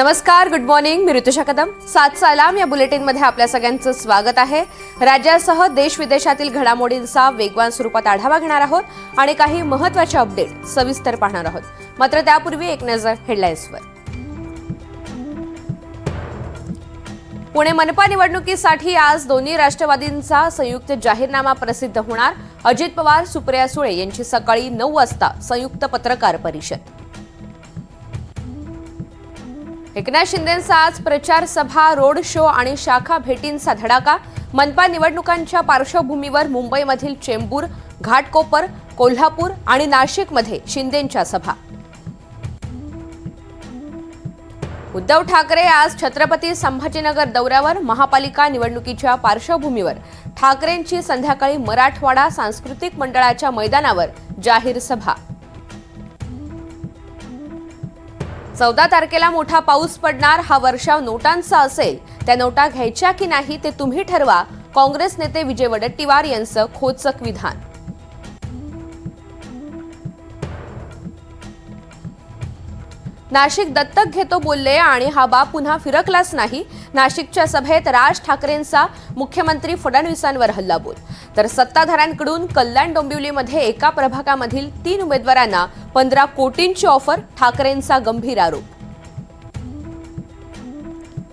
नमस्कार, good morning. मी ऋतुषा कदम. 7 सलाम या बुलेटिनमध्ये आपल्या सगळ्यांचं स्वागत आहे. राज्यासह देश विदेशातील घडामोडींचा वेगवान स्वरूपात आढावा घेणार आहोत आणि काही महत्त्वाचे अपडेट सविस्तर पाहणार आहोत. मात्र त्यापूर्वी एक नजर हेडलाईन्सवर. पुणे मनपा निवडणुकीसाठी आज दोन्ही राष्ट्रवादींचा संयुक्त जाहीरनामा प्रसिद्ध होणार. अजित पवार, सुप्रिया सुळे यांची सकाळी 9 वाजता संयुक्त पत्रकार परिषद. एकनाथ शिंदेंचा आज प्रचार सभा, रोड शो आणि शाखा भेटींचा धडाका. मनपा निवडणुकांच्या पार्श्वभूमीवर मुंबईमधील चेंबूर, घाटकोपर, कोल्हापूर आणि नाशिकमध्ये शिंदेंच्या सभा. उद्धव ठाकरे आज छत्रपती संभाजीनगर दौऱ्यावर. महापालिका निवडणुकीच्या पार्श्वभूमीवर ठाकरेंची संध्याकाळी मराठवाडा सांस्कृतिक मंडळाच्या मैदानावर जाहीर सभा. 14 तारखेला मोठा पाऊस पडणार. हा वर्षाव नोटांचा असेल. त्या नोटा घ्यायच्या की नाही ते तुम्ही ठरवा. काँग्रेस नेते विजय वडेट्टीवार यांचं खोचक विधान. नाशिक दत्तक घेतो बोलले आणि हा बाप पुन्हा फिरकलाच नाही. नाशिकच्या सभेत राज ठाकरेंचा मुख्यमंत्री फडणवीसांवर हल्लाबोल. तर सत्ताधाऱ्यांकडून कल्याण डोंबिवलीमध्ये एका प्रभागामधील 3 उमेदवारांना 15 कोटींची ऑफर. ठाकरेंचा गंभीर आरोप.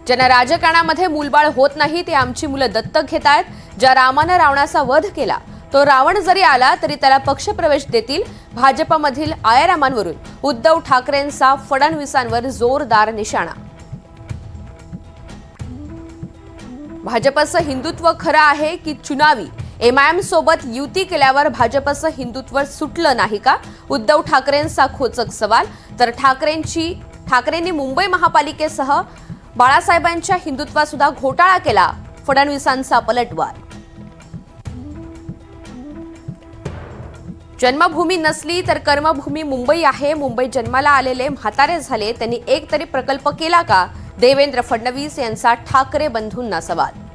ज्यांना राजकारणामध्ये मूलबाळ होत नाही ते आमची मुलं दत्तक घेत आहेत. ज्या रामानं रावणाचा वध केला तो रावण जरी आला तरी त्याला पक्षप्रवेश देतील. भाजपमधील आयारामांवरून उद्धव ठाकरेंचा फडणवीसांवर जोरदार निशाणा. भाजपचं हिंदुत्व खरं आहे की चुनावी? एमआयएम सोबत युती केल्यावर भाजपचं हिंदुत्व सुटलं नाही का? उद्धव ठाकरेंचा खोचक सवाल. तर ठाकरेंनी मुंबई महापालिकेसह बाळासाहेबांच्या हिंदुत्वात सुद्धा घोटाळा केला. फडणवीसांचा पलटवार. जन्मभूमी नसली तर कर्मभूमी मुंबई आहे. मुंबई जन्माला आलेले म्हातारे झाले, त्यांनी एक तरी प्रकल्प केला का? देवेंद्र फडणवीस यांचा ठाकरे बंधूंना सवाल.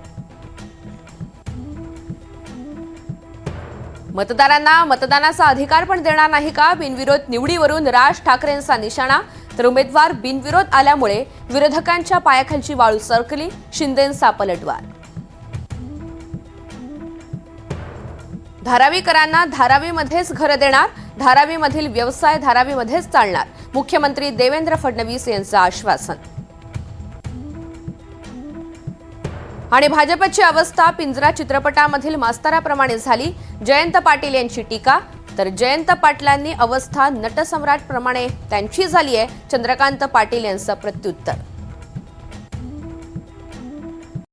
मतदारांना मतदानाचा अधिकार पण देणार नाही का? बिनविरोध निवडीवरून राज ठाकरेंचा निशाणा. तर उमेदवार बिनविरोध आल्यामुळे विरोधकांच्या पायाखालची वाळू सरकली. शिंदेंचा पलटवार. धारावीकरांना धारावीमध्येच घरं देणार. धारावीमधील व्यवसाय धारावीमध्येच चालणार. मुख्यमंत्री देवेंद्र फडणवीस यांचं आश्वासन. आणि भाजपची अवस्था पिंजरा चित्रपटामधील मास्तराप्रमाणे झाली. जयंत पाटील यांची टीका. तर जयंत पाटलांनी अवस्था नटसम्राट प्रमाणे त्यांची झाली आहे. चंद्रकांत पाटील यांचं प्रत्युत्तर.